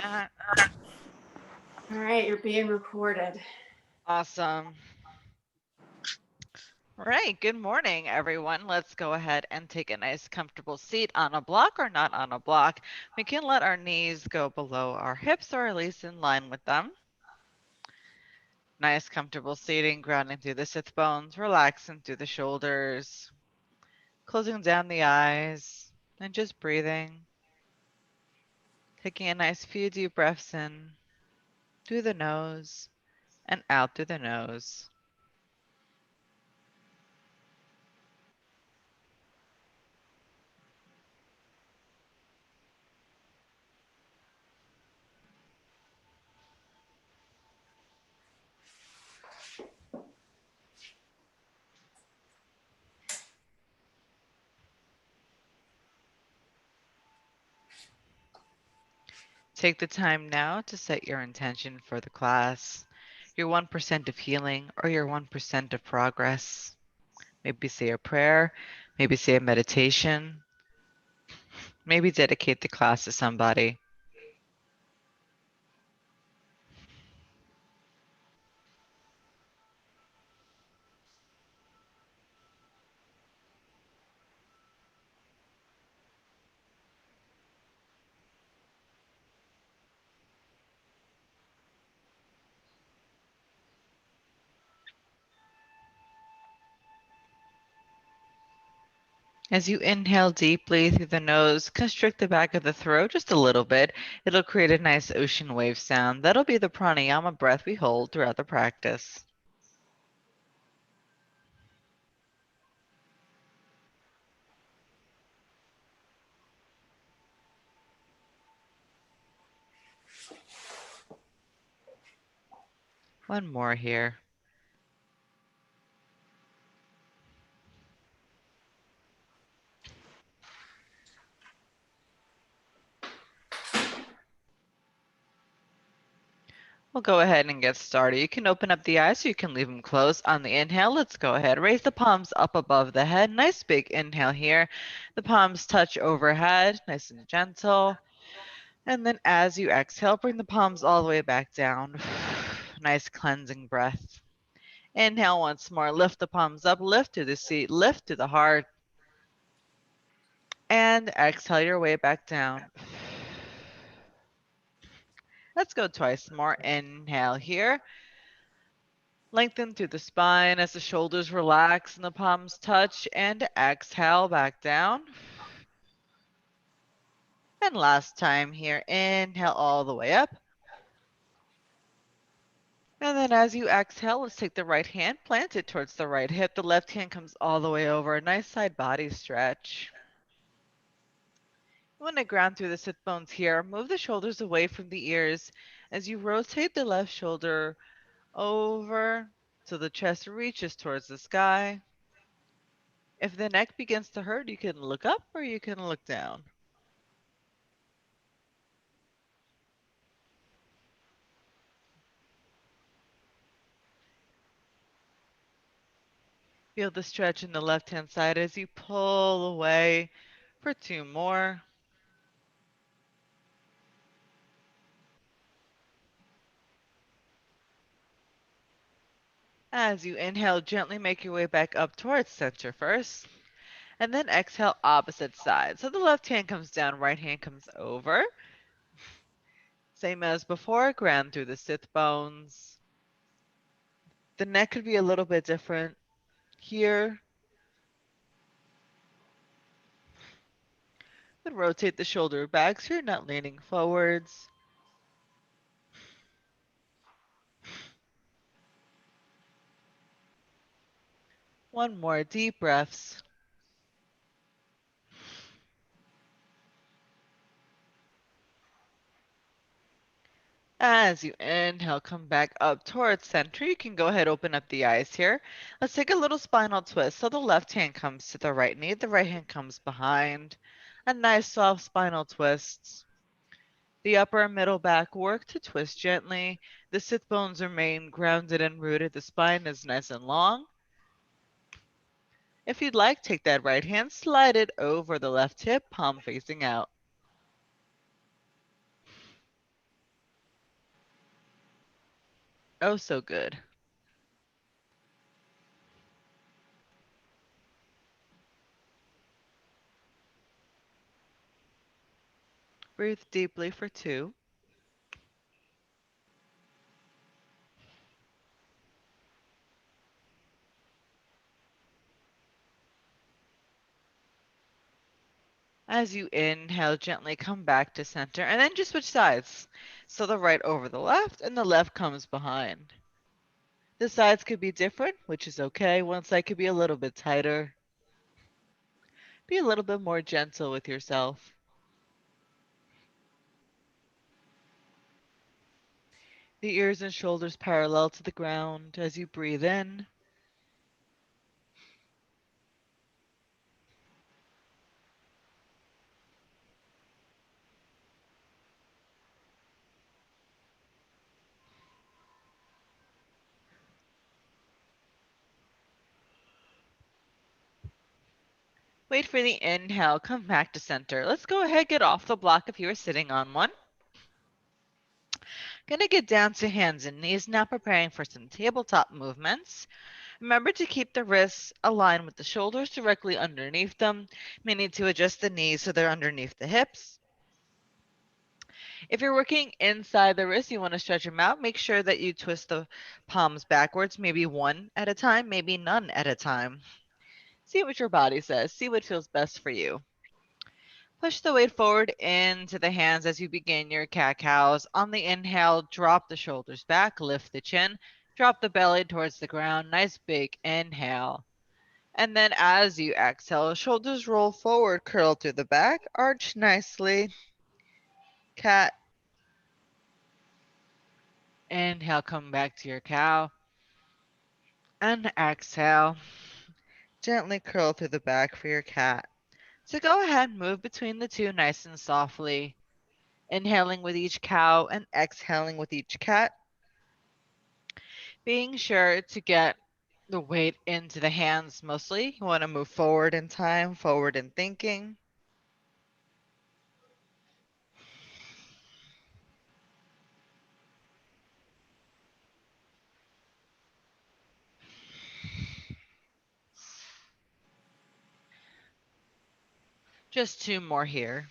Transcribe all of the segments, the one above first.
All right, you're being recorded. Awesome. All right, good morning, everyone. Let's go ahead and take a nice comfortable seat on a block or not on a block. We can let our knees go below our hips or at least in line with them. Nice comfortable seating, grounding through the sit bones, relaxing through the shoulders, closing down the eyes, and just breathing. Taking a nice few deep breaths in through the nose and out through the nose. Take the time now to set your intention for the class, your 1% of healing or your 1% of progress. Maybe say a prayer, maybe say a meditation, maybe dedicate the class to somebody. As you inhale deeply through the nose, constrict the back of the throat just a little bit. It'll create a nice ocean wave sound. That'll be the pranayama breath we hold throughout the practice. One more here. We'll go ahead and get started. You can open up the eyes or you can leave them closed. On the inhale, let's go ahead. Raise the palms up above the head. Nice big inhale here. The palms touch overhead, nice and gentle. And then as you exhale, bring the palms all the way back down. Nice cleansing breath. Inhale once more. Lift the palms up, lift to the seat, lift to the heart. And exhale your way back down. Let's go twice more. Inhale here. Lengthen through the spine as the shoulders relax and the palms touch, and exhale back down. And last time here, inhale all the way up. And then as you exhale, let's take the right hand, plant it towards the right hip. The left hand comes all the way over. A nice side body stretch. You want to ground through the sit bones here. Move the shoulders away from the ears as you rotate the left shoulder over so the chest reaches towards the sky. If the neck begins to hurt, you can look up or you can look down. Feel the stretch in the left-hand side as you pull away for 2 more. As you inhale, gently make your way back up towards center first. And then exhale opposite side. So the left hand comes down, right hand comes over. Same as before, ground through the sit bones. The neck could be a little bit different here. Then rotate the shoulder back so you're not leaning forwards. One more deep breaths. As you inhale, come back up towards center. You can go ahead, open up the eyes here. Let's take a little spinal twist. So the left hand comes to the right knee, the right hand comes behind. A nice soft spinal twist. The upper and middle back work to twist gently. The sit bones remain grounded and rooted. The spine is nice and long. If you'd like, take that right hand, slide it over the left hip, palm facing out. Oh, so good. Breathe deeply for 2. As you inhale, gently come back to center and then just switch sides. So the right over the left and the left comes behind. The sides could be different, which is okay. One side could be a little bit tighter. Be a little bit more gentle with yourself. The ears and shoulders parallel to the ground as you breathe in. Wait for the inhale, come back to center. Let's go ahead, get off the block if you are sitting on one. Gonna get down to hands and knees now, preparing for some tabletop movements. Remember to keep the wrists aligned with the shoulders directly underneath them. May need to adjust the knees so they're underneath the hips. If you're working inside the wrist, you want to stretch them out. Make sure that you twist the palms backwards, maybe one at a time, maybe none at a time. See what your body says. See what feels best for you. Push the weight forward into the hands as you begin your cat-cows. On the inhale, drop the shoulders back, lift the chin, drop the belly towards the ground. Nice big inhale. And then as you exhale, shoulders roll forward, curl through the back, arch nicely. Cat. Inhale, come back to your cow. And exhale. Gently curl through the back for your cat. So go ahead, move between the two nice and softly. Inhaling with each cow and exhaling with each cat. Being sure to get the weight into the hands mostly. You want to move forward in time, forward in thinking. Just 2 more here.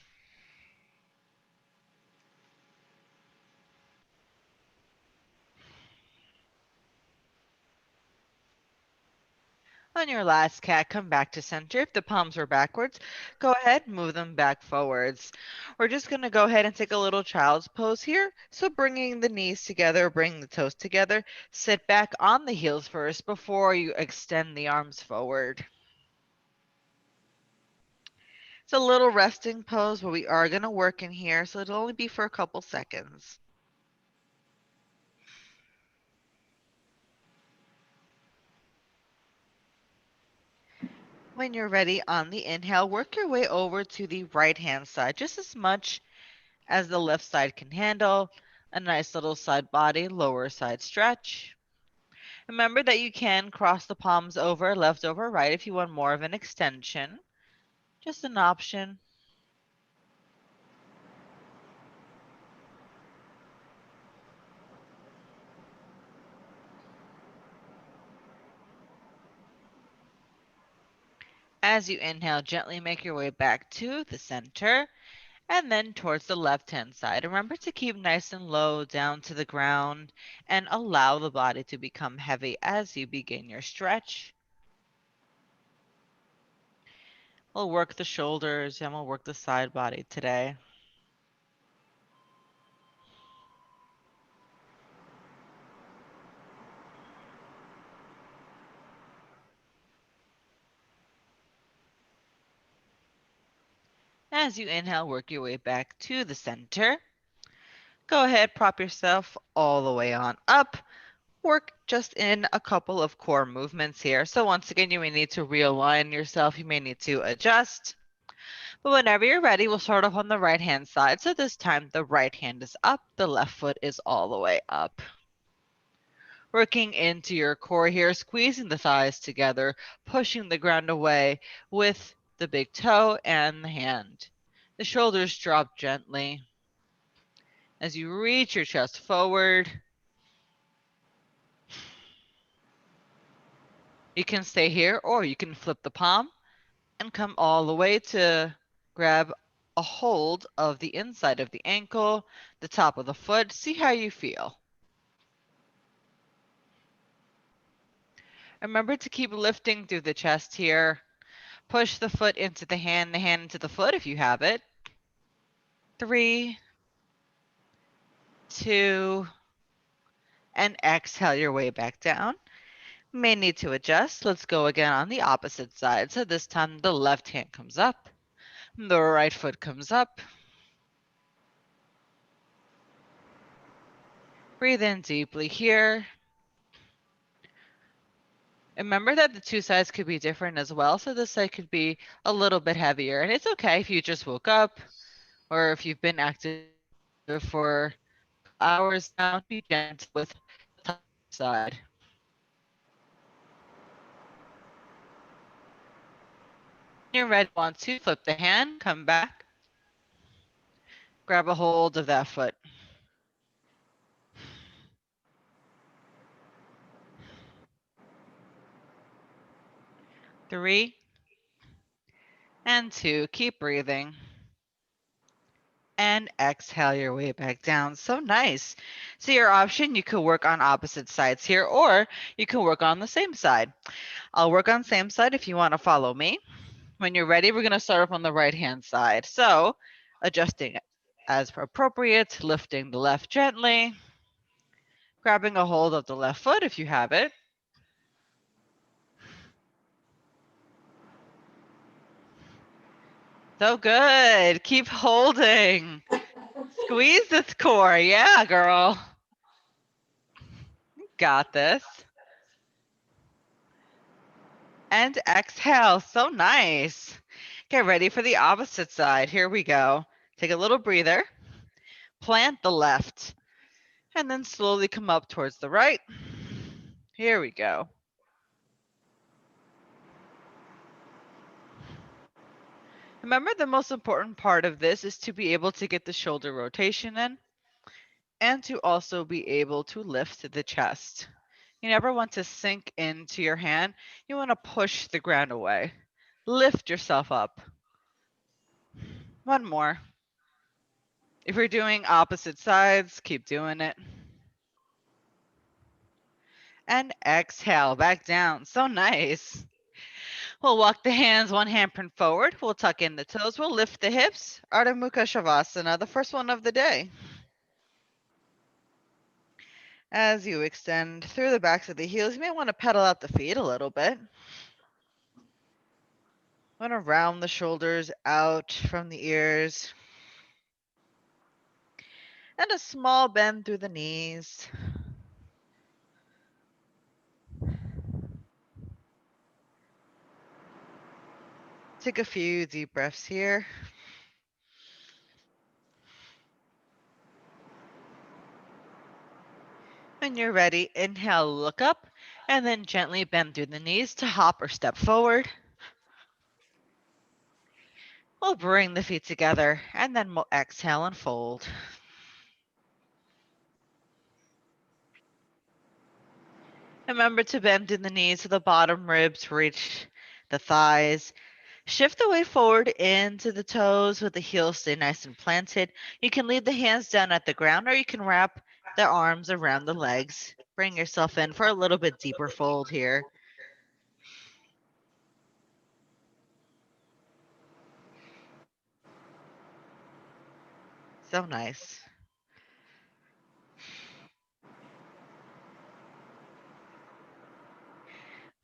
On your last cat, come back to center. If the palms are backwards, go ahead, move them back forwards. We're just going to go ahead and take a little child's pose here. So bringing the knees together, bring the toes together. Sit back on the heels first before you extend the arms forward. It's a little resting pose, but we are going to work in here, so it'll only be for a couple seconds. When you're ready on the inhale, work your way over to the right-hand side, just as much as the left side can handle. A nice little side body, lower side stretch. Remember that you can cross the palms over, left over right if you want more of an extension. Just an option. As you inhale, gently make your way back to the center and then towards the left-hand side. Remember to keep nice and low down to the ground and allow the body to become heavy as you begin your stretch. We'll work the shoulders and we'll work the side body today. As you inhale, work your way back to the center. Go ahead, prop yourself all the way on up. Work just in a couple of core movements here. So once again, you may need to realign yourself. You may need to adjust. But whenever you're ready, we'll start off on the right-hand side. So this time, the right hand is up, the left foot is all the way up. Working into your core here, squeezing the thighs together, pushing the ground away with the big toe and the hand. The shoulders drop gently as you reach your chest forward. You can stay here or you can flip the palm and come all the way to grab a hold of the inside of the ankle, the top of the foot. See how you feel. Remember to keep lifting through the chest here. Push the foot into the hand into the foot if you have it. 3, 2, and exhale your way back down. May need to adjust. Let's go again on the opposite side. So this time the left hand comes up, the right foot comes up. Breathe in deeply here. Remember that the two sides could be different as well. So this side could be a little bit heavier. And it's okay if you just woke up or if you've been active for hours now. Be gentle with the top side. You're ready. Want to flip the hand, come back, grab a hold of that foot. 3 and 2. Keep breathing. And exhale your way back down. So nice. So your option, you could work on opposite sides here, or you can work on the same side. I'll work on same side if you want to follow me. When you're ready, we're going to start off on the right-hand side. So adjusting as appropriate, lifting the left gently, grabbing a hold of the left foot if you have it. So good. Keep holding. Squeeze this core. Yeah, girl. Got this. And exhale. So nice. Get ready for the opposite side. Here we go. Take a little breather. Plant the left. And then slowly come up towards the right. Here we go. Remember, the most important part of this is to be able to get the shoulder rotation in and to also be able to lift the chest. You never want to sink into your hand. You want to push the ground away. Lift yourself up. One more. If you're doing opposite sides, keep doing it. And exhale, back down. So nice. We'll walk the hands, one hand print forward. We'll tuck in the toes. We'll lift the hips. Ardha Mukha Shavasana, the first one of the day. As you extend through the backs of the heels, you may want to pedal out the feet a little bit. Want to round the shoulders out from the ears. And a small bend through the knees. Take a few deep breaths here. When you're ready, inhale, look up, and then gently bend through the knees to hop or step forward. We'll bring the feet together, and then we'll exhale and fold. Remember to bend in the knees so the bottom ribs reach the thighs. Shift the weight forward into the toes with the heels stay nice and planted. You can leave the hands down at the ground, or you can wrap the arms around the legs. Bring yourself in for a little bit deeper fold here. So nice.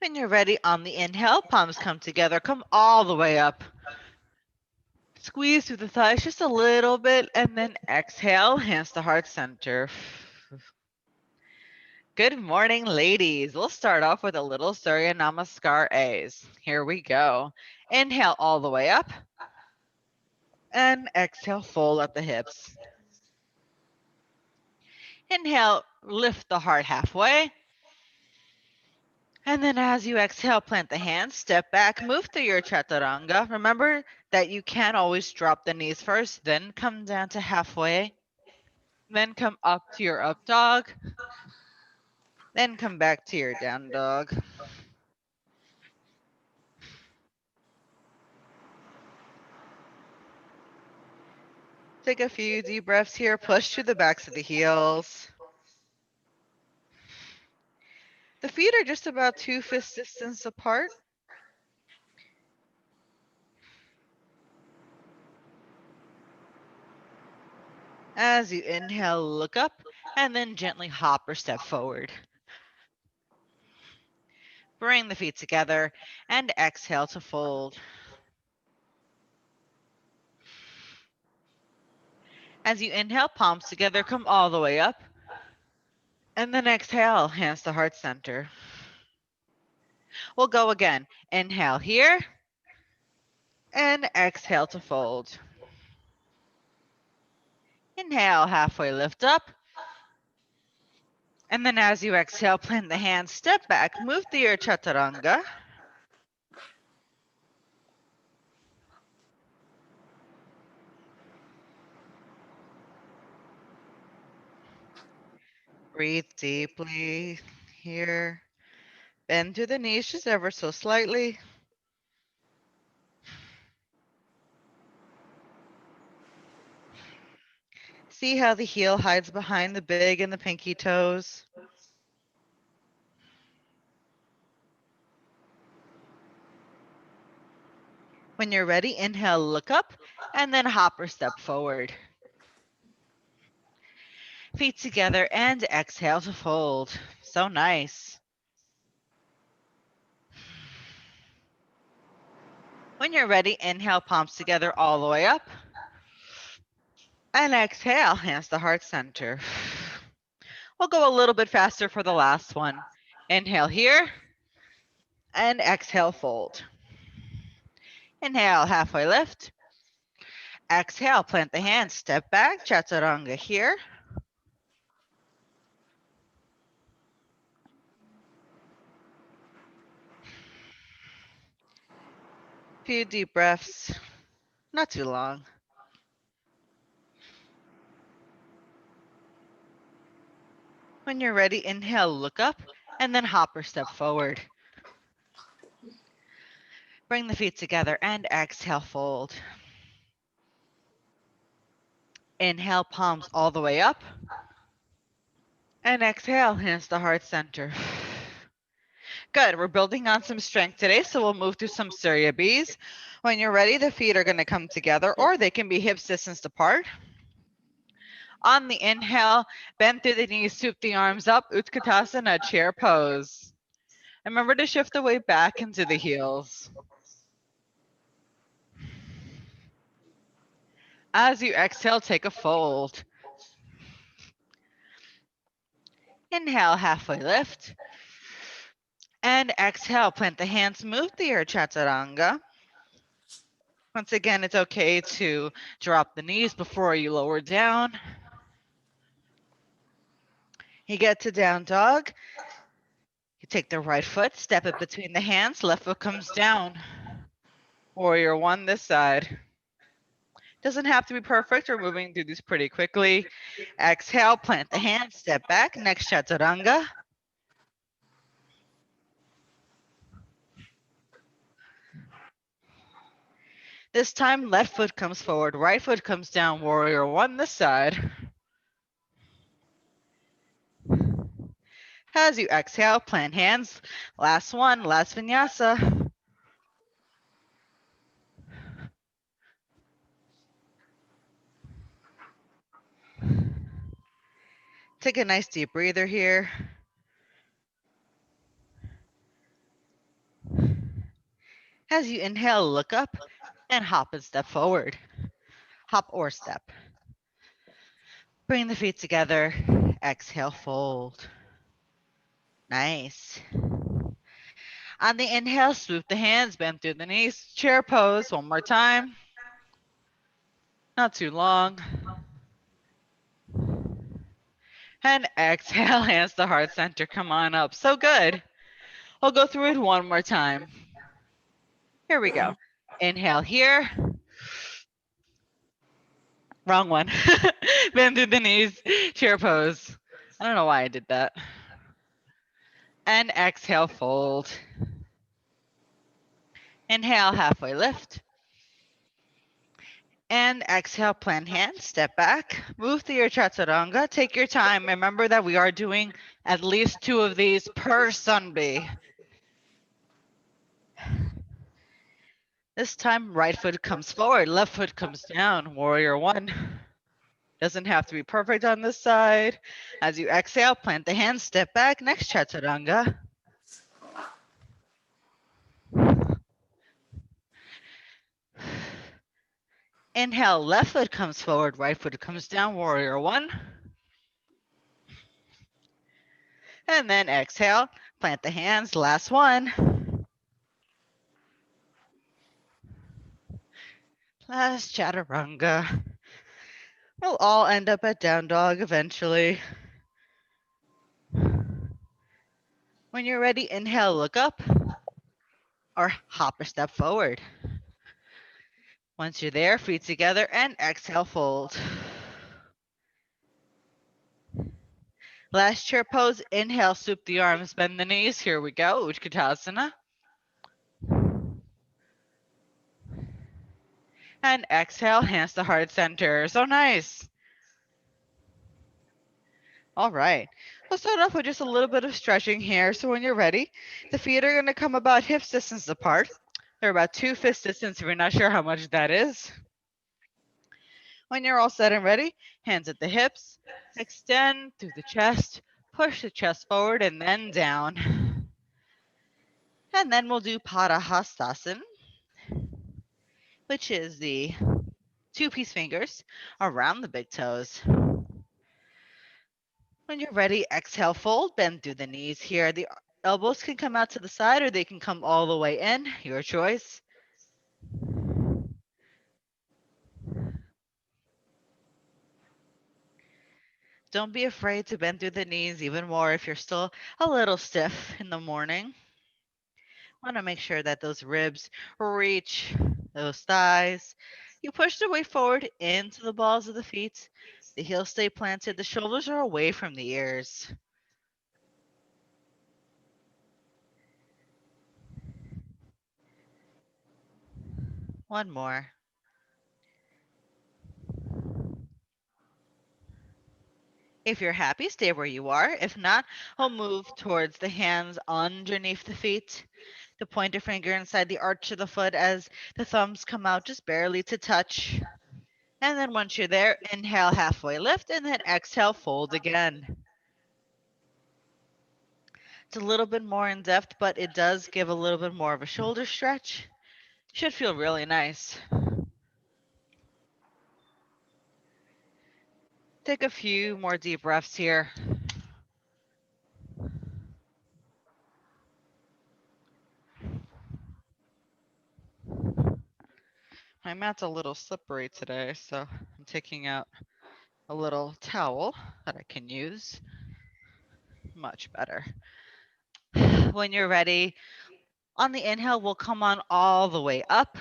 When you're ready on the inhale, palms come together, come all the way up. Squeeze through the thighs just a little bit, and then exhale, hands to heart center. Good morning, ladies. We'll start off with a little Surya Namaskar A's. Here we go. Inhale all the way up. And exhale, fold at the hips. Inhale, lift the heart halfway. And then as you exhale, plant the hands, step back, move through your chaturanga. Remember that you can always drop the knees first, then come down to halfway. Then come up to your up dog. Then come back to your down dog. Take a few deep breaths here. Push to the backs of the heels. The feet are just about 2 fist distance apart. As you inhale, look up and then gently hop or step forward. Bring the feet together and exhale to fold. As you inhale, palms together, come all the way up. And then exhale, hands to heart center. We'll go again. Inhale here and exhale to fold. Inhale, halfway lift up. And then as you exhale, plant the hands, step back, move to your chaturanga. Breathe deeply here. Bend to the knees just ever so slightly. See how the heel hides behind the big and the pinky toes. When you're ready, inhale, look up, and then hop or step forward. Feet together and exhale to fold. So nice. When you're ready, inhale, palms together all the way up. And exhale, hands to heart center. We'll go a little bit faster for the last one. Inhale here. And exhale, fold. Inhale, halfway lift. Exhale, plant the hands, step back, chaturanga here. Few deep breaths, not too long. When you're ready, inhale, look up, and then hop or step forward. Bring the feet together and exhale, fold. Inhale, palms all the way up. And exhale, hands to heart center. Good, we're building on some strength today, so we'll move to some Surya Bs. When you're ready, the feet are gonna come together, or they can be hips distance apart. On the inhale, bend through the knees, swoop the arms up, Utkatasana, chair pose. And remember to shift the weight back into the heels. As you exhale, take a fold. Inhale, halfway lift. And exhale, plant the hands, move to your chaturanga. Once again, it's okay to drop the knees before you lower down. You get to down dog. You take the right foot, step it between the hands, left foot comes down. Warrior one this side. Doesn't have to be perfect. We're moving through these pretty quickly. Exhale, plant the hands, step back, next chaturanga. This time, left foot comes forward, right foot comes down, warrior one this side. As you exhale, plant hands. Last one, last vinyasa. Take a nice deep breather here. As you inhale, look up and hop and step forward. Hop or step. Bring the feet together. Exhale, fold. Nice. On the inhale, swoop the hands, bend through the knees, chair pose. One more time. Not too long. And exhale, hands to heart center. Come on up. So good. I'll go through it one more time. Here we go. Inhale here. Wrong one. Bend through the knees, chair pose. I don't know why I did that. And exhale, fold. Inhale, halfway lift. And exhale, plant hands, step back, move to your chaturanga. Take your time. Remember that we are doing at least 2 of these per Sunday. This time, right foot comes forward, left foot comes down, warrior 1. Doesn't have to be perfect on this side. As you exhale, plant the hands, step back, next chaturanga. Inhale, left foot comes forward, right foot comes down, warrior 1. And then exhale, plant the hands, last one. Last chaturanga. We'll all end up at down dog eventually. When you're ready, inhale, look up, or hop a step forward. Once you're there, feet together, and exhale, fold. Last chair pose, inhale, swoop the arms, bend the knees. Here we go, Utkatasana. And exhale, hands to heart center. So nice. All right, let's start off with just a little bit of stretching here. So when you're ready, the feet are gonna come about hip distance apart. They're about 2 fist distance if you're not sure how much that is. When you're all set and ready, hands at the hips, extend through the chest, push the chest forward and then down. And then we'll do Padahastasana, which is the 2-piece fingers around the big toes. When you're ready, exhale, fold, bend through the knees here. The elbows can come out to the side or they can come all the way in, your choice. Don't be afraid to bend through the knees even more if you're still a little stiff in the morning. Want to make sure that those ribs reach those thighs. You push the weight forward into the balls of the feet. The heels stay planted. The shoulders are away from the ears. One more. If you're happy, stay where you are. If not, I'll move towards the hands underneath the feet. The pointer finger inside the arch of the foot as the thumbs come out just barely to touch. And then once you're there, inhale, halfway lift, and then exhale, fold again. It's a little bit more in depth, but it does give a little bit more of a shoulder stretch. Should feel really nice. Take a few more deep breaths here. My mat's a little slippery today, so I'm taking out a little towel that I can use. Much better. When you're ready, on the inhale, we'll come on all the way up.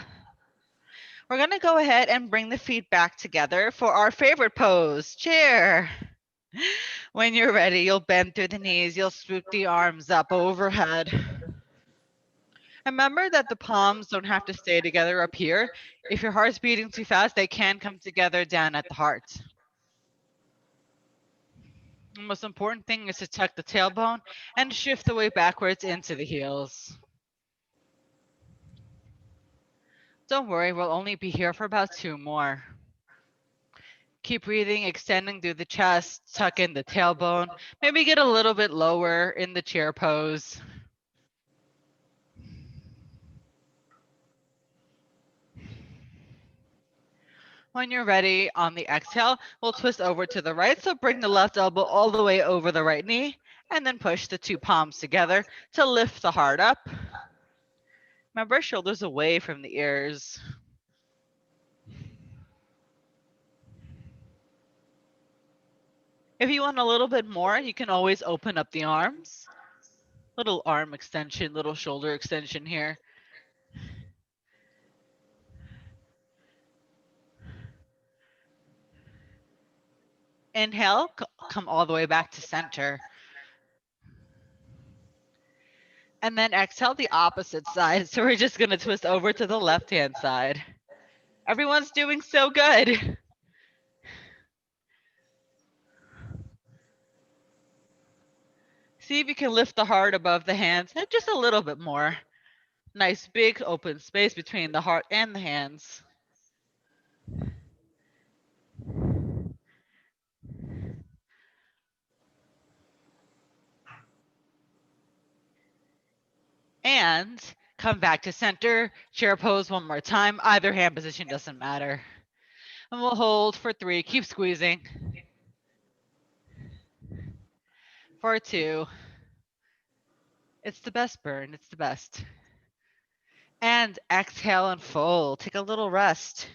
We're going to go ahead and bring the feet back together for our favorite pose, chair. When you're ready, you'll bend through the knees, you'll swoop the arms up overhead. Remember that the palms don't have to stay together up here. If your heart's beating too fast, they can come together down at the heart. The most important thing is to tuck the tailbone and shift the weight backwards into the heels. Don't worry, we'll only be here for about 2 more. Keep breathing, extending through the chest, tuck in the tailbone. Maybe get a little bit lower in the chair pose. When you're ready, on the exhale, we'll twist over to the right. So bring the left elbow all the way over the right knee, and then push the 2 palms together to lift the heart up. Remember, shoulders away from the ears. If you want a little bit more, you can always open up the arms. Little arm extension, little shoulder extension here. Inhale, come all the way back to center. And then exhale the opposite side. So we're just going to twist over to the left-hand side. Everyone's doing so good. See if you can lift the heart above the hands and just a little bit more. Nice big open space between the heart and the hands. And come back to center, chair pose one more time. Either hand position doesn't matter. And we'll hold for 3, keep squeezing. For 2. It's the best burn, it's the best. And exhale and fold, take a little rest.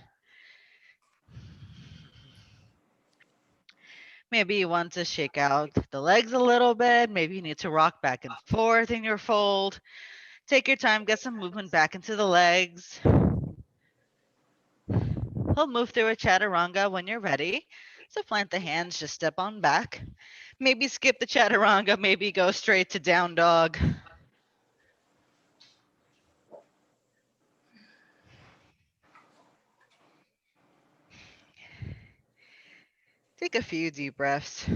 Maybe you want to shake out the legs a little bit. Maybe you need to rock back and forth in your fold. Take your time, get some movement back into the legs. We'll move through a chaturanga when you're ready. So plant the hands, just step on back. Maybe skip the chaturanga, maybe go straight to down dog. Take a few deep breaths.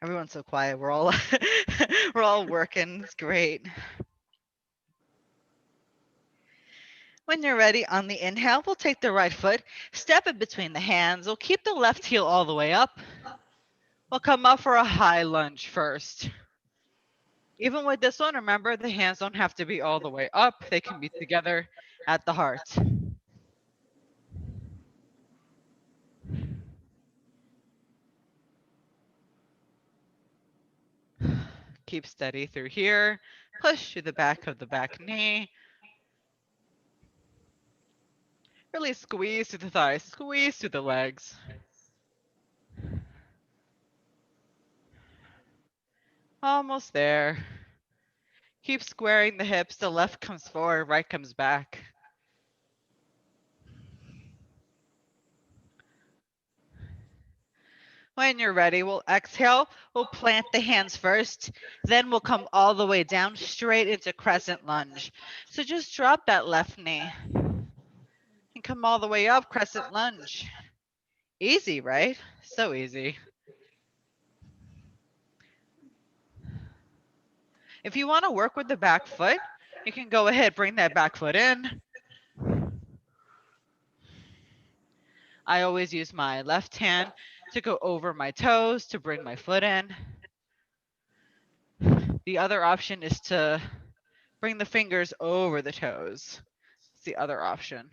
Everyone's so quiet. We're all we're all working. It's great. When you're ready, on the inhale, we'll take the right foot, step it between the hands. We'll keep the left heel all the way up. We'll come up for a high lunge first. Even with this one, remember the hands don't have to be all the way up. They can be together at the heart. Keep steady through here. Push to the back of the back knee. Really squeeze through the thighs, squeeze through the legs. Almost there. Keep squaring the hips. The left comes forward, right comes back. When you're ready, we'll exhale. We'll plant the hands first. Then we'll come all the way down straight into crescent lunge. So just drop that left knee and come all the way up, crescent lunge. Easy, right? So easy. If you want to work with the back foot, you can go ahead, bring that back foot in. I always use my left hand to go over my toes to bring my foot in. The other option is to bring the fingers over the toes. It's the other option.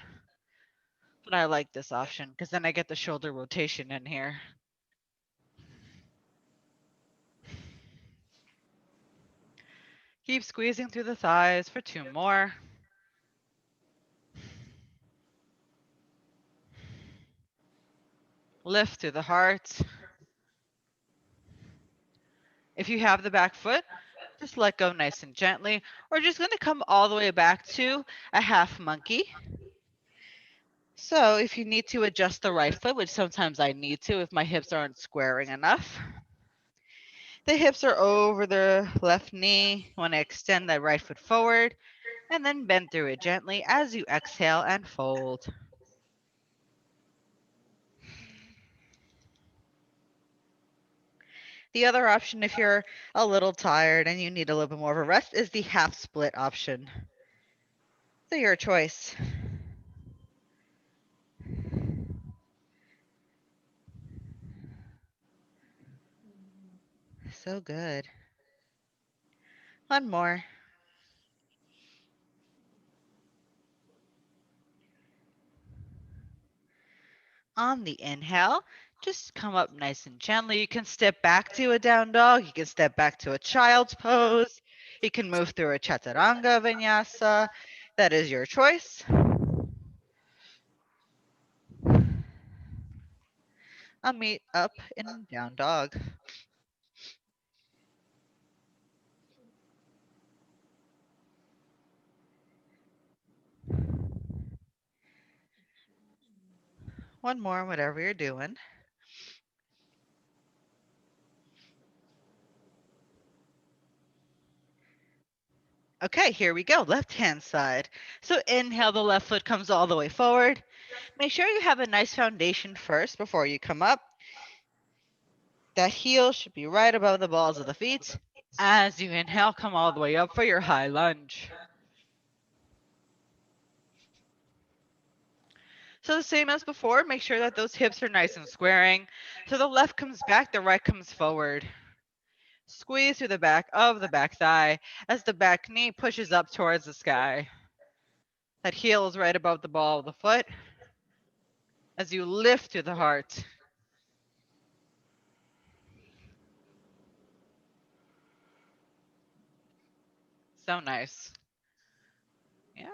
But I like this option because then I get the shoulder rotation in here. Keep squeezing through the thighs for 2 more. Lift through the heart. If you have the back foot, just let go nice and gently. We're just going to come all the way back to a half monkey. So if you need to adjust the right foot, which sometimes I need to if my hips aren't squaring enough, the hips are over the left knee. You want to extend that right foot forward and then bend through it gently as you exhale and fold. The other option, if you're a little tired and you need a little bit more of a rest, is the half split option. So your choice. So good. One more. On the inhale, just come up nice and gently. You can step back to a down dog. You can step back to a child's pose. You can move through a chaturanga vinyasa. That is your choice. I'll meet up in down dog. One more, whatever you're doing. Okay, here we go. Left hand side. So inhale, the left foot comes all the way forward. Make sure you have a nice foundation first before you come up. That heel should be right above the balls of the feet. As you inhale, come all the way up for your high lunge. So the same as before, make sure that those hips are nice and squaring. So the left comes back, the right comes forward. Squeeze through the back of the back thigh as the back knee pushes up towards the sky. That heel is right above the ball of the foot as you lift to the heart. So nice. Yeah.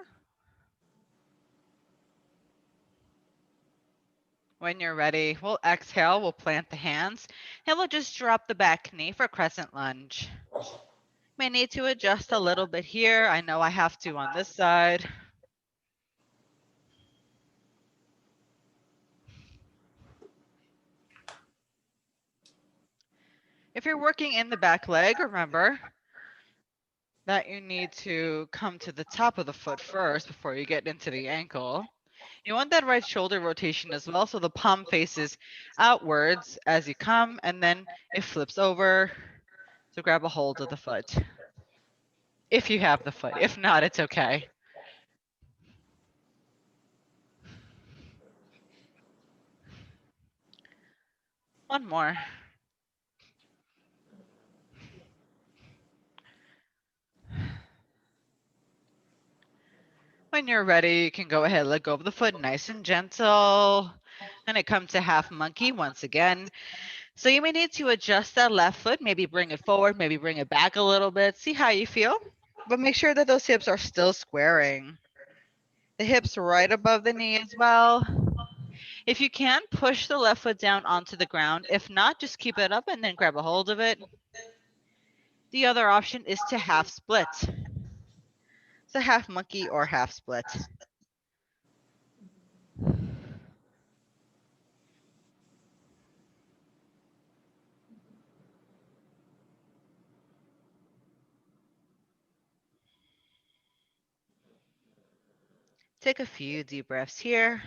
When you're ready, we'll exhale, we'll plant the hands, and we'll just drop the back knee for crescent lunge. May need to adjust a little bit here. I know I have to on this side. If you're working in the back leg, remember that you need to come to the top of the foot first before you get into the ankle. You want that right shoulder rotation as well, so the palm faces outwards as you come, and then it flips over. So grab a hold of the foot. If you have the foot. If not, it's okay. One more. When you're ready, you can go ahead, let go of the foot nice and gentle. And it comes to half monkey once again. So you may need to adjust that left foot, maybe bring it forward, maybe bring it back a little bit. See how you feel. But make sure that those hips are still squaring. The hips right above the knee as well. If you can, push the left foot down onto the ground. If not, just keep it up and then grab a hold of it. The other option is to half split. So half monkey or half split. Take a few deep breaths here.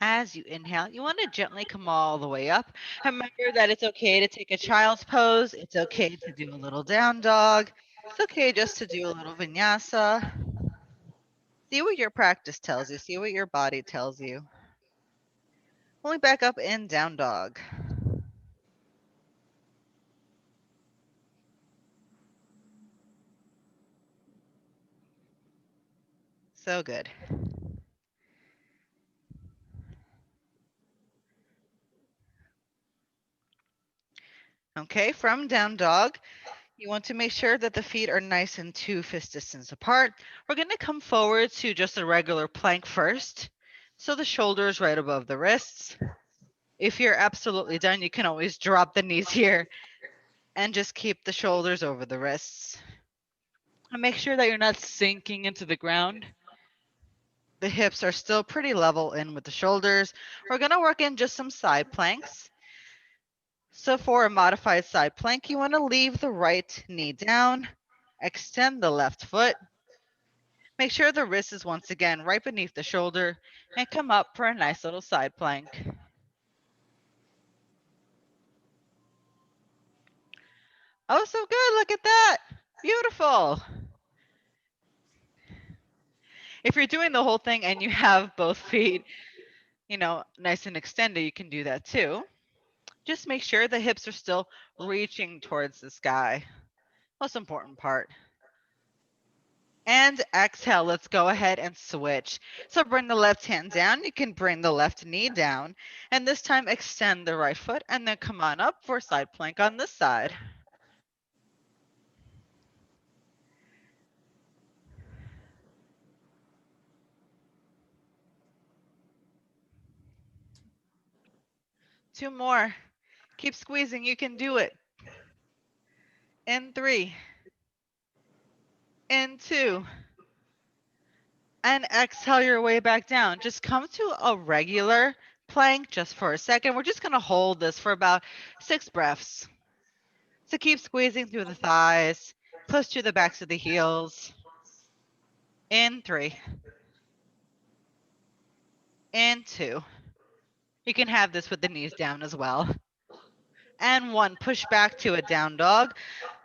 As you inhale, you want to gently come all the way up. Remember that it's okay to take a child's pose. It's okay to do a little down dog. It's okay just to do a little vinyasa. See what your practice tells you. See what your body tells you. Only back up in down dog. So good. Okay, from down dog, you want to make sure that the feet are nice and 2 fist distance apart. We're going to come forward to just a regular plank first. So the shoulders right above the wrists. If you're absolutely done, you can always drop the knees here and just keep the shoulders over the wrists. And make sure that you're not sinking into the ground. The hips are still pretty level in with the shoulders. We're going to work in just some side planks. So for a modified side plank, you want to leave the right knee down, extend the left foot. Make sure the wrist is once again right beneath the shoulder and come up for a nice little side plank. Oh, so good. Look at that. Beautiful. If you're doing the whole thing and you have both feet, nice and extended, you can do that too. Just make sure the hips are still reaching towards the sky. Most important part. And exhale, let's go ahead and switch. So bring the left hand down. You can bring the left knee down. And this time extend the right foot and then come on up for side plank on this side. Two more. Keep squeezing. You can do it. In 3. In 2. And exhale your way back down. Just come to a regular plank just for a second. We're just going to hold this for about 6 breaths. So keep squeezing through the thighs, push through the backs of the heels. In 3, in 2. You can have this with the knees down as well. And 1, push back to a down dog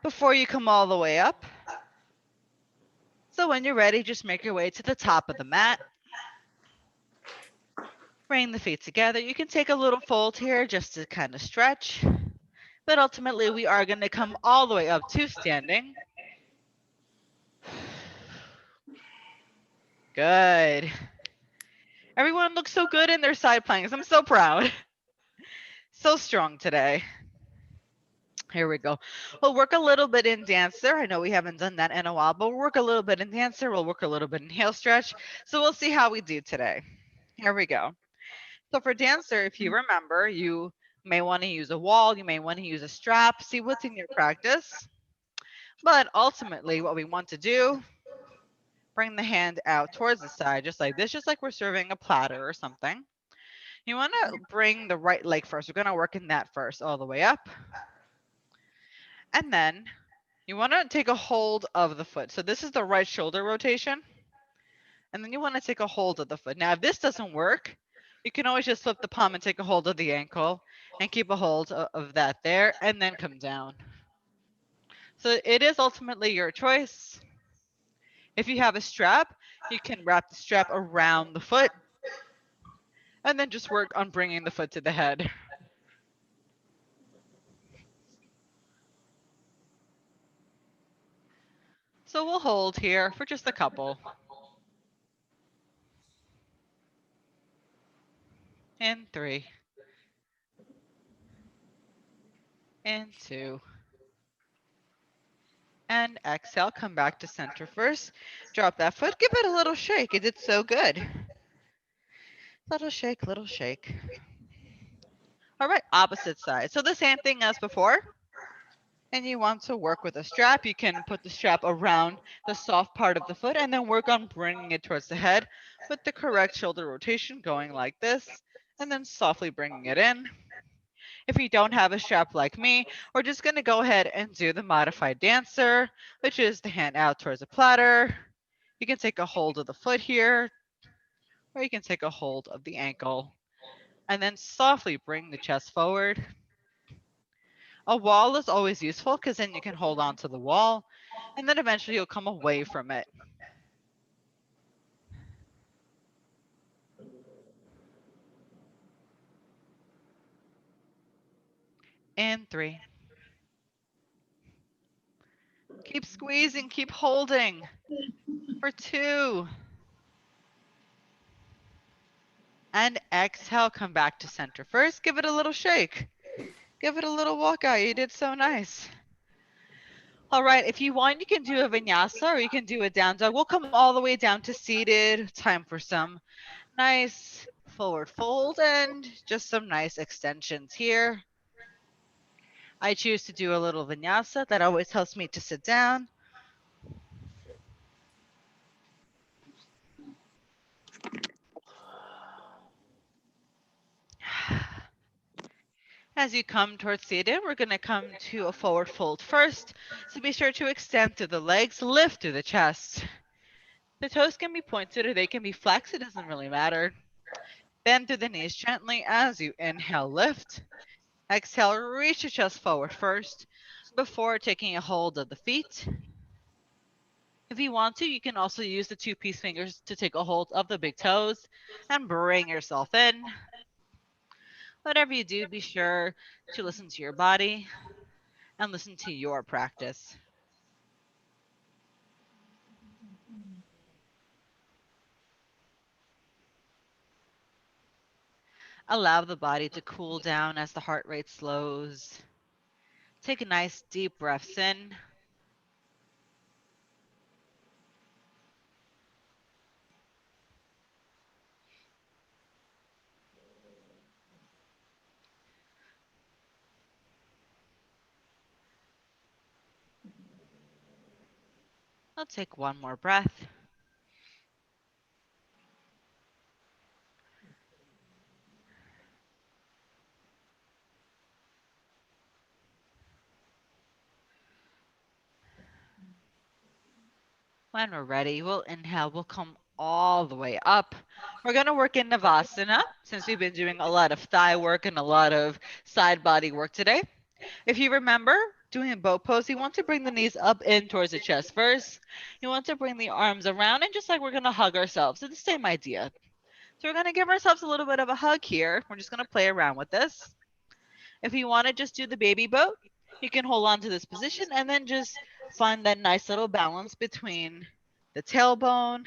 before you come all the way up. So when you're ready, just make your way to the top of the mat. Bring the feet together. You can take a little fold here just to kind of stretch. But ultimately, we are going to come all the way up to standing. Good. Everyone looks so good in their side planks. I'm so proud. So strong today. Here we go. We'll work a little bit in dancer. I know we haven't done that in a while, but we'll work a little bit in dancer. We'll work a little bit in heel stretch. So we'll see how we do today. Here we go. So for dancer, if you remember, you may want to use a wall. You may want to use a strap. See what's in your practice. But ultimately, what we want to do, bring the hand out towards the side, just like this, just like we're serving a platter or something. You want to bring the right leg first. We're going to work in that first, all the way up. And then you want to take a hold of the foot. So this is the right shoulder rotation. And then you want to take a hold of the foot. Now, if this doesn't work, you can always just flip the palm and take a hold of the ankle and keep a hold of that there and then come down. So it is ultimately your choice. If you have a strap, you can wrap the strap around the foot and then just work on bringing the foot to the head. So we'll hold here for just a couple. And 3. And 2. And exhale, come back to center first. Drop that foot, give it a little shake. It did so good. Little shake, little shake. All right, opposite side. So the same thing as before. And you want to work with a strap. You can put the strap around the soft part of the foot and then work on bringing it towards the head with the correct shoulder rotation going like this and then softly bringing it in. If you don't have a strap like me, we're just going to go ahead and do the modified dancer, which is the hand out towards the platter. You can take a hold of the foot here, or you can take a hold of the ankle and then softly bring the chest forward. A wall is always useful because then you can hold on to the wall and then eventually you'll come away from it. And 3. Keep squeezing, keep holding. For 2. And exhale, come back to center first. Give it a little shake. Give it a little walk out. You did so nice. All right, if you want, you can do a vinyasa or you can do a down dog. We'll come all the way down to seated. Time for some nice forward fold and just some nice extensions here. I choose to do a little vinyasa. That always helps me to sit down. As you come towards seated, we're going to come to a forward fold first. So be sure to extend through the legs, lift through the chest. The toes can be pointed or they can be flexed. It doesn't really matter. Bend through the knees gently as you inhale, lift. Exhale, reach your chest forward first before taking a hold of the feet. If you want to, you can also use the 2-piece fingers to take a hold of the big toes and bring yourself in. Whatever you do, be sure to listen to your body and listen to your practice. Allow the body to cool down as the heart rate slows. Take a nice deep breaths in. I'll take one more breath. When we're ready, we'll inhale, we'll come all the way up. We're going to work in Navasana since we've been doing a lot of thigh work and a lot of side body work today. If you remember doing a boat pose, you want to bring the knees up in towards the chest first. You want to bring the arms around, and just like we're going to hug ourselves, it's the same idea. So we're going to give ourselves a little bit of a hug here. We're just going to play around with this. If you want to just do the baby boat, you can hold on to this position and then just find that nice little balance between the tailbone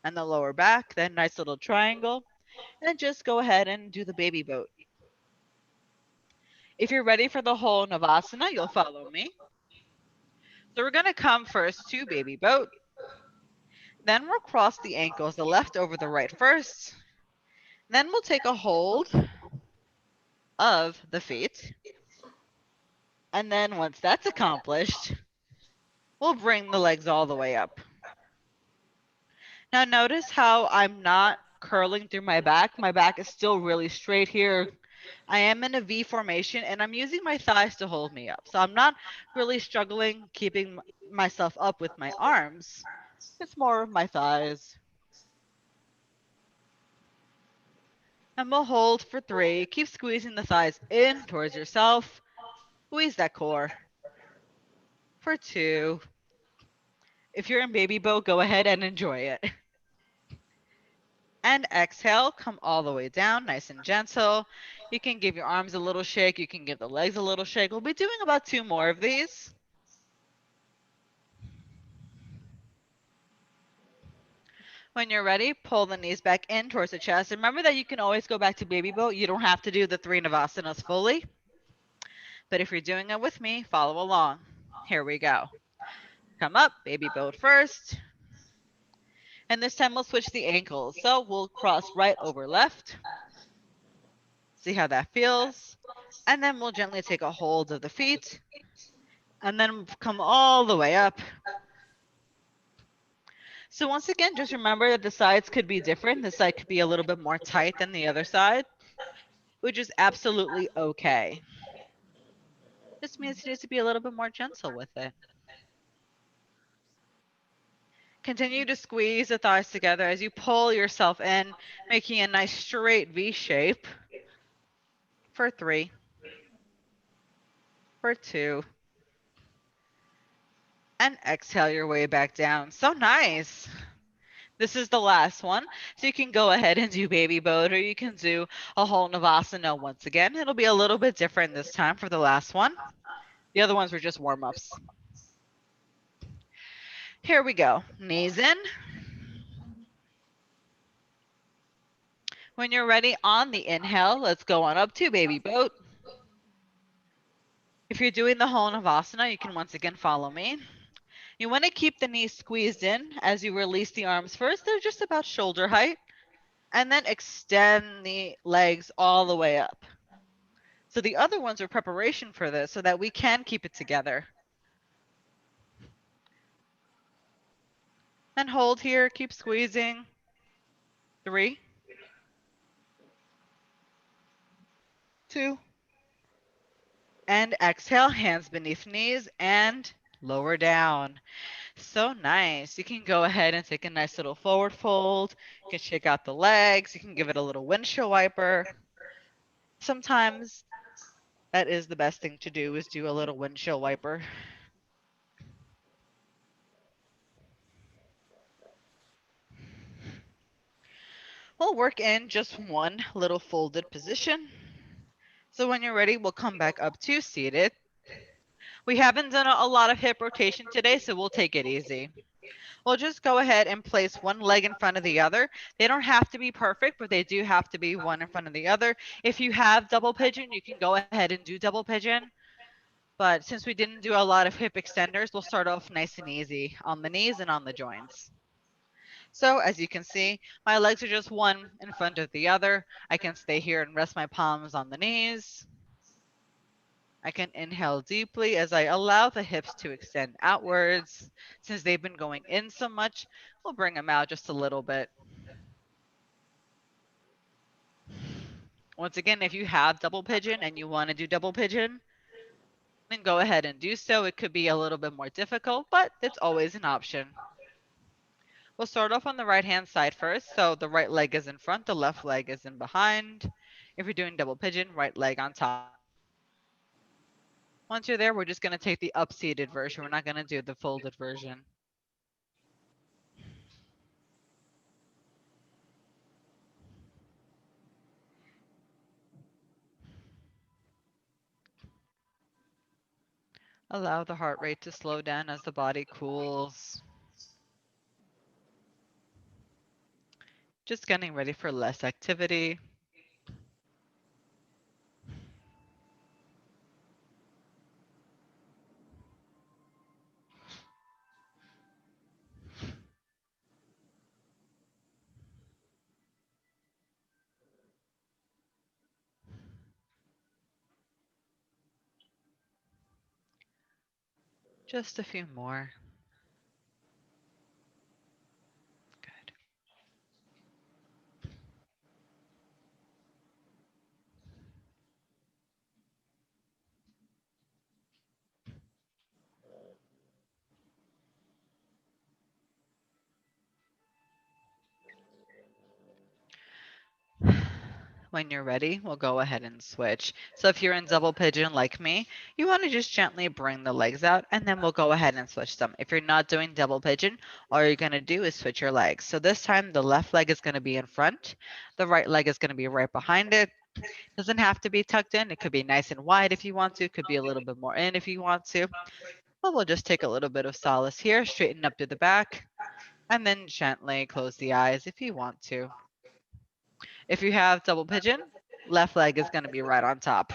and the lower back, that nice little triangle, and then just go ahead and do the baby boat. If you're ready for the whole Navasana, you'll follow me. So we're going to come first to baby boat. Then we'll cross the ankles, the left over the right first. Then we'll take a hold of the feet. And then once that's accomplished, we'll bring the legs all the way up. Now notice how I'm not curling through my back. My back is still really straight here. I am in a V formation and I'm using my thighs to hold me up. So I'm not really struggling keeping myself up with my arms. It's more of my thighs. And we'll hold for 3. Keep squeezing the thighs in towards yourself. Squeeze that core. For 2. If you're in baby boat, go ahead and enjoy it. And exhale, come all the way down, nice and gentle. You can give your arms a little shake. You can give the legs a little shake. We'll be doing about 2 more of these. When you're ready, pull the knees back in towards the chest. Remember that you can always go back to baby boat. You don't have to do the 3 Navasanas fully. But if you're doing it with me, follow along. Here we go. Come up, baby boat first. And this time we'll switch the ankles. So we'll cross right over left. See how that feels. And then we'll gently take a hold of the feet. And then come all the way up. So once again, just remember that the sides could be different. This side could be a little bit more tight than the other side, which is absolutely okay. This means you need to be a little bit more gentle with it. Continue to squeeze the thighs together as you pull yourself in, making a nice straight V shape. For 3. For 2. And exhale your way back down. So nice. This is the last one. So you can go ahead and do baby boat, or you can do a whole Navasana once again. It'll be a little bit different this time for the last one. The other ones were just warm-ups. Here we go. Knees in. When you're ready on the inhale, let's go on up to baby boat. If you're doing the whole Navasana, you can once again follow me. You want to keep the knees squeezed in as you release the arms first. They're just about shoulder height. And then extend the legs all the way up. So the other ones are preparation for this so that we can keep it together. And hold here, keep squeezing. 3. 2. And exhale, hands beneath knees and lower down. So nice. You can go ahead and take a nice little forward fold. You can shake out the legs. You can give it a little windshield wiper. Sometimes that is the best thing to do, is do a little windshield wiper. We'll work in just one little folded position. So when you're ready, we'll come back up to seated. We haven't done a lot of hip rotation today, so we'll take it easy. We'll just go ahead and place one leg in front of the other. They don't have to be perfect, but they do have to be one in front of the other. If you have double pigeon, you can go ahead and do double pigeon. But since we didn't do a lot of hip extenders, we'll start off nice and easy on the knees and on the joints. So as you can see, my legs are just one in front of the other. I can stay here and rest my palms on the knees. I can inhale deeply as I allow the hips to extend outwards. Since they've been going in so much, we'll bring them out just a little bit. Once again, if you have double pigeon and you want to do double pigeon, then go ahead and do so. It could be a little bit more difficult, but it's always an option. We'll start off on the right hand side first. So the right leg is in front, the left leg is in behind. If you're doing double pigeon, right leg on top. Once you're there, we're just going to take the up-seated version. We're not going to do the folded version. Allow the heart rate to slow down as the body cools. Just getting ready for less activity. Just a few more. Good. When you're ready, we'll go ahead and switch. So if you're in double pigeon like me, you want to just gently bring the legs out and then we'll go ahead and switch them. If you're not doing double pigeon, all you're going to do is switch your legs. So this time the left leg is going to be in front. The right leg is going to be right behind it. Doesn't have to be tucked in. It could be nice and wide if you want to. It could be a little bit more in if you want to. But we'll just take a little bit of solace here, straighten up to the back, and then gently close the eyes if you want to. If you have double pigeon, left leg is going to be right on top.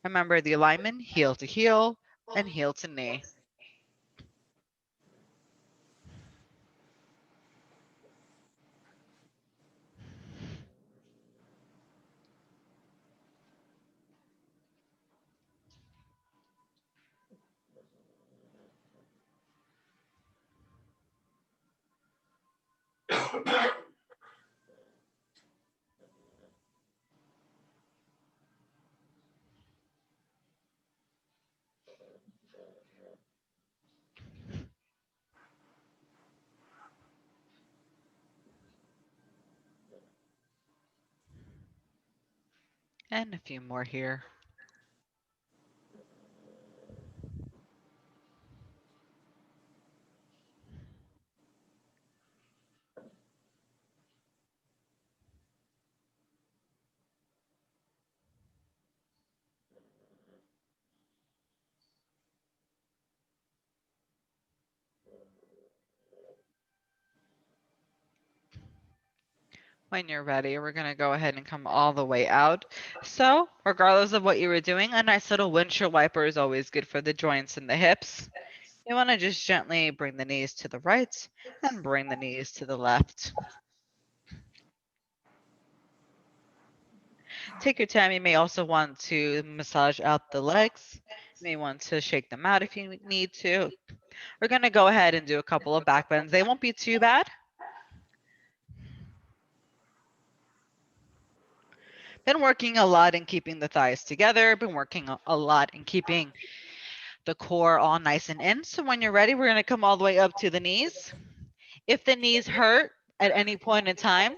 Remember the alignment, heel to heel and heel to knee. And a few more here. When you're ready, we're going to go ahead and come all the way out. So, regardless of what you were doing, a nice little windshield wiper is always good for the joints and the hips. You want to just gently bring the knees to the right and bring the knees to the left. Take your time. You may also want to massage out the legs. You may want to shake them out if you need to. We're going to go ahead and do a couple of back bends. They won't be too bad. Been working a lot in keeping the thighs together. Been working a lot in keeping the core all nice and in. So when you're ready, we're going to come all the way up to the knees. If the knees hurt at any point in time,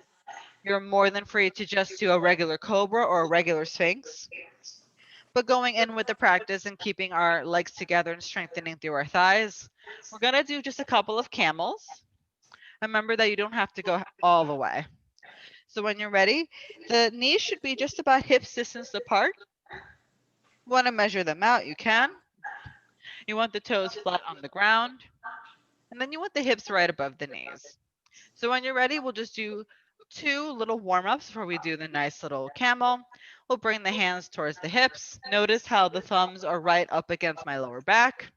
you're more than free to just do a regular cobra or a regular sphinx. But going in with the practice and keeping our legs together and strengthening through our thighs, we're going to do just a couple of camels. Remember that you don't have to go all the way. So when you're ready, the knees should be just about hips distance apart. You want to measure them out, you can. You want the toes flat on the ground. And then you want the hips right above the knees. So when you're ready, we'll just do two little warm-ups before we do the nice little camel. We'll bring the hands towards the hips. Notice how the thumbs are right up against my lower back.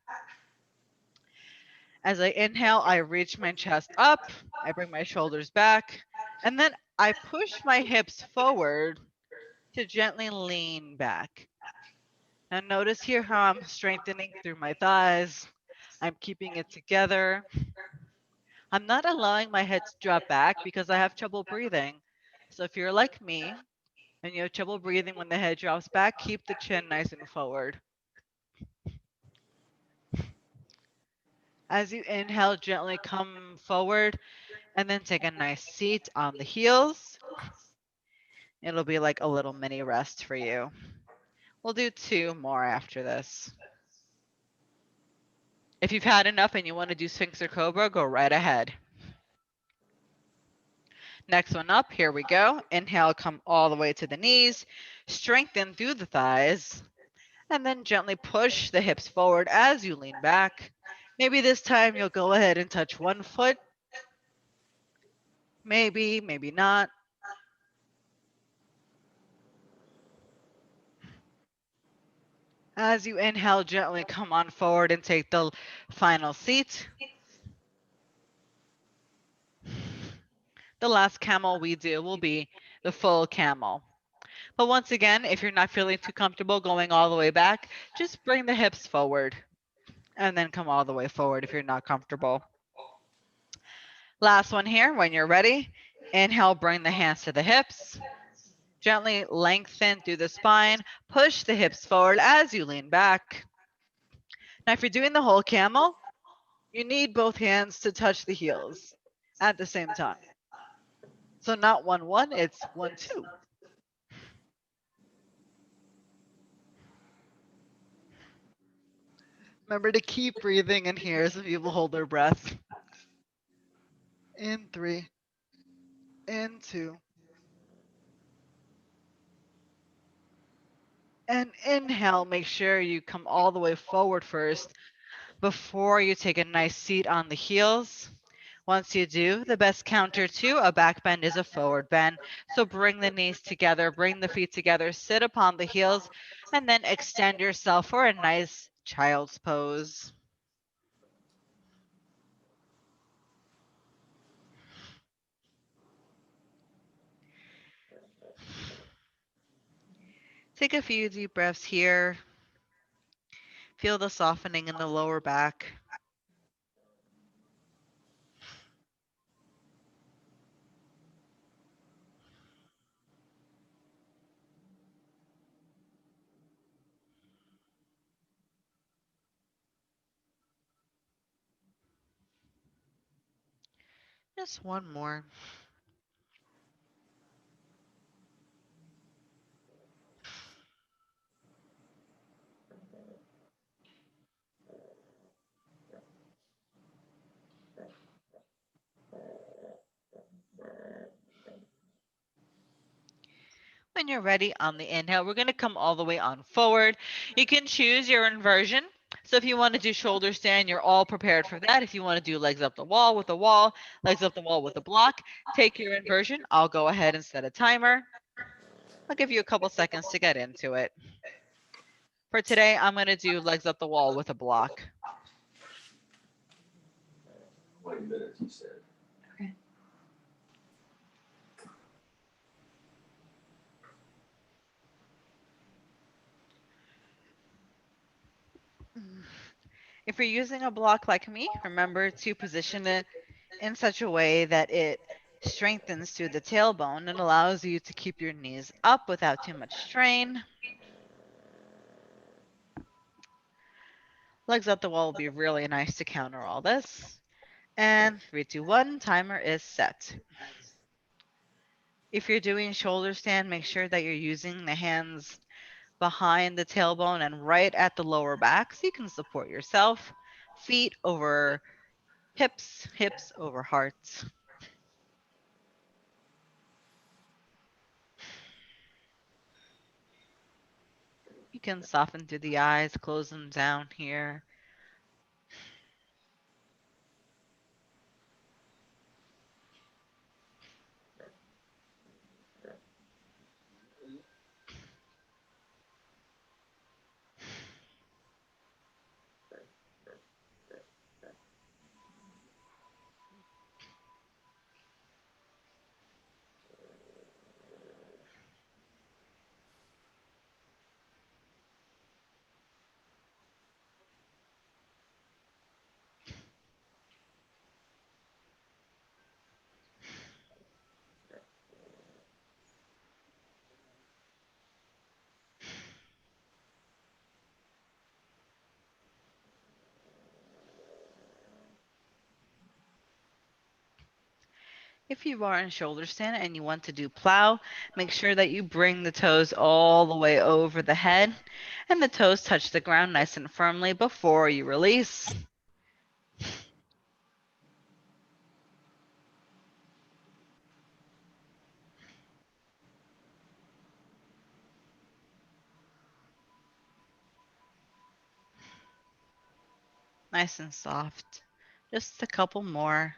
As I inhale, I reach my chest up. I bring my shoulders back. And then I push my hips forward to gently lean back. Now notice here how I'm strengthening through my thighs. I'm keeping it together. I'm not allowing my head to drop back because I have trouble breathing. So if you're like me and you have trouble breathing when the head drops back, keep the chin nice and forward. As you inhale, gently come forward and then take a nice seat on the heels. It'll be like a little mini rest for you. We'll do 2 more after this. If you've had enough and you want to do Sphinx or Cobra, go right ahead. Next one up, here we go. Inhale, come all the way to the knees, strengthen through the thighs, and then gently push the hips forward as you lean back. Maybe this time you'll go ahead and touch one foot. Maybe, maybe not. As you inhale, gently come on forward and take the final seat. The last camel we do will be the full camel. But once again, if you're not feeling too comfortable going all the way back, just bring the hips forward and then come all the way forward if you're not comfortable. Last one here, when you're ready, inhale, bring the hands to the hips. Gently lengthen through the spine, push the hips forward as you lean back. Now, if you're doing the whole camel, you need both hands to touch the heels at the same time. So not 1-1, it's 1-2. Remember to keep breathing in here so people hold their breath. In 3, in 2, and inhale. Make sure you come all the way forward first before you take a nice seat on the heels. Once you do, the best counter to a back bend is a forward bend. So bring the knees together, bring the feet together, sit upon the heels, and then extend yourself for a nice child's pose. Take a few deep breaths here. Feel the softening in the lower back. Just one more. When you're ready on the inhale, we're going to come all the way on forward. You can choose your inversion. So if you want to do shoulder stand, you're all prepared for that. If you want to do legs up the wall with a wall, legs up the wall with a block, take your inversion. I'll go ahead and set a timer. I'll give you a couple seconds to get into it. For today, I'm going to do legs up the wall with a block. 20 minutes, he said. Okay. If you're using a block like me, remember to position it in such a way that it strengthens through the tailbone and allows you to keep your knees up without too much strain. Legs up the wall will be really nice to counter all this. And 3, 2, 1, timer is set. If you're doing shoulder stand, make sure that you're using the hands behind the tailbone and right at the lower back so you can support yourself. Feet over hips, hips over hearts. You can soften through the eyes, close them down here. If you are in shoulder stand and you want to do plow, make sure that you bring the toes all the way over the head and the toes touch the ground nice and firmly before you release. Nice and soft. Just a couple more.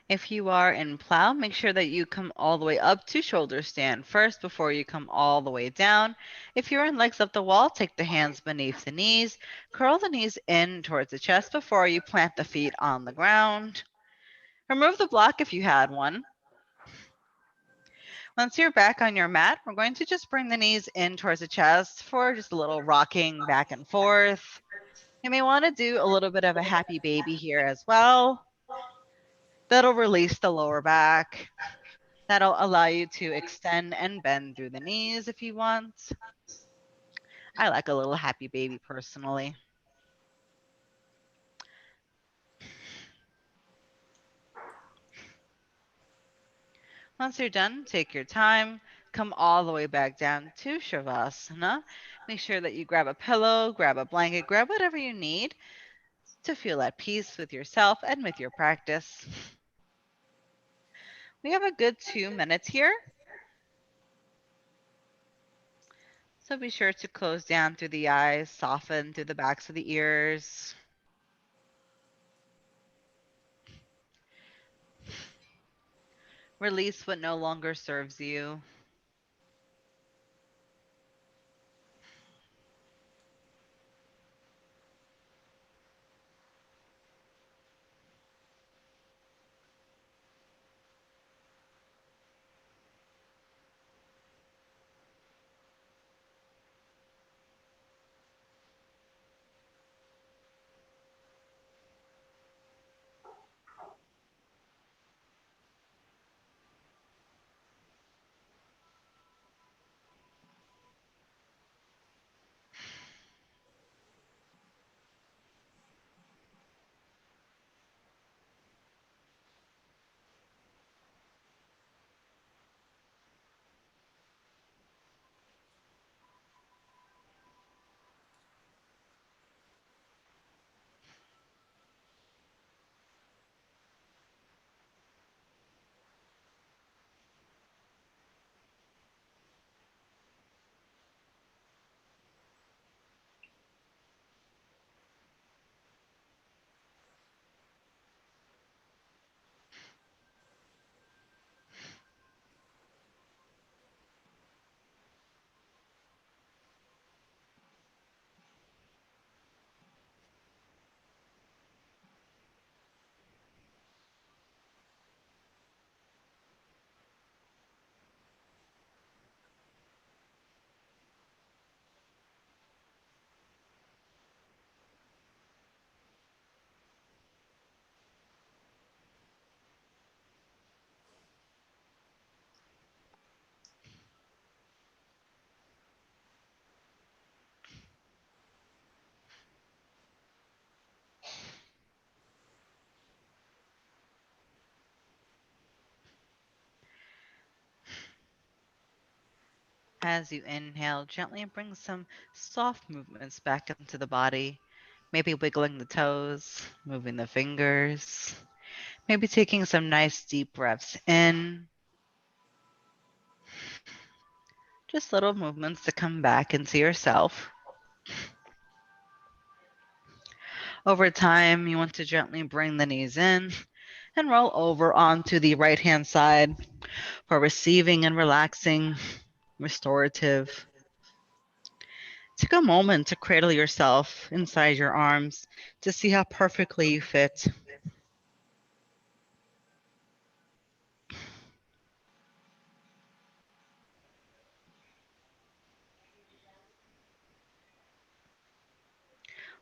If you are in plow, make sure that you come all the way up to shoulder stand first before you come all the way down. If you're in legs up the wall, take the hands beneath the knees. Curl the knees in towards the chest before you plant the feet on the ground. Remove the block if you had one. Once you're back on your mat, we're going to just bring the knees in towards the chest for just a little rocking back and forth. You may want to do a little bit of a happy baby here as well. That'll release the lower back. That'll allow you to extend and bend through the knees if you want. I like a little happy baby personally. Once you're done, take your time. Come all the way back down to Shavasana. Make sure that you grab a pillow, grab a blanket, grab whatever you need to feel at peace with yourself and with your practice. We have a good 2 minutes here. So be sure to close down through the eyes, soften through the backs of the ears. Release what no longer serves you. As you inhale, gently bring some soft movements back into the body. Maybe wiggling the toes, moving the fingers, maybe taking some nice deep breaths in. Just little movements to come back into yourself. Over time, you want to gently bring the knees in and roll over onto the right hand side for receiving and relaxing, restorative. Take a moment to cradle yourself inside your arms to see how perfectly you fit.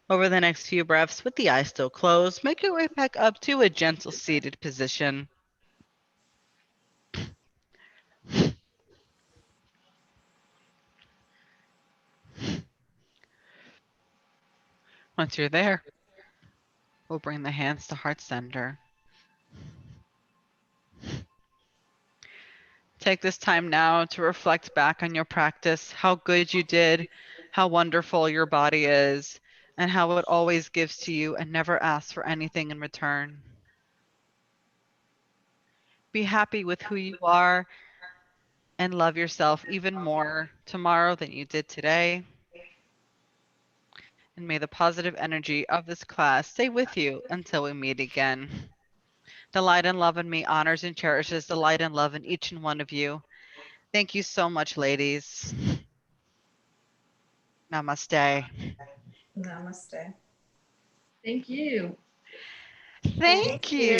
Over the next few breaths, with the eyes still closed, make your way back up to a gentle seated position. Once you're there, we'll bring the hands to heart center. Take this time now to reflect back on your practice, how good you did, how wonderful your body is, and how it always gives to you and never asks for anything in return. Be happy with who you are and love yourself even more tomorrow than you did today. And may the positive energy of this class stay with you until we meet again. The light and love in me honors and cherishes the light and love in each and one of you. Thank you so much, ladies. Namaste. Namaste. Thank you. Thank you.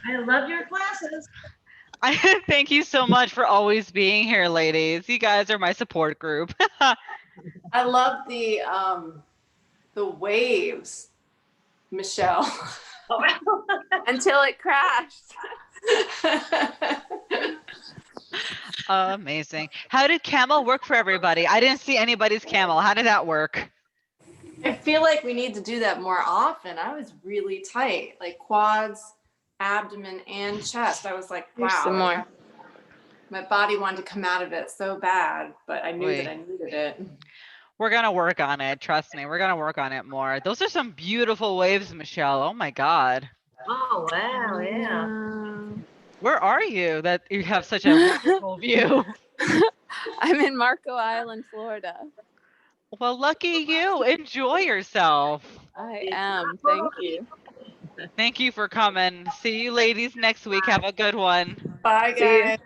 I love your classes. Thank you so much for always being here, ladies. You guys are my support group. I love the waves, Michelle. Until it crashed. Amazing. How did camel work for everybody? I didn't see anybody's camel. How did that work? I feel like we need to do that more often. I was really tight, like quads, abdomen, and chest. I was like, Here's wow. some more. My body wanted to come out of it so bad, but I knew Oy. that I needed it. We're going to work on it. Trust me. We're going to work on it more. Those are some beautiful waves, Michelle. Oh my God. Oh, wow, yeah. Where are you that you have such a wonderful view? I'm in Marco Island, Florida. Well, lucky you. Enjoy yourself. I am. Thank you. Thank you for coming. See you ladies next week. Have a good one. Bye, See you. guys.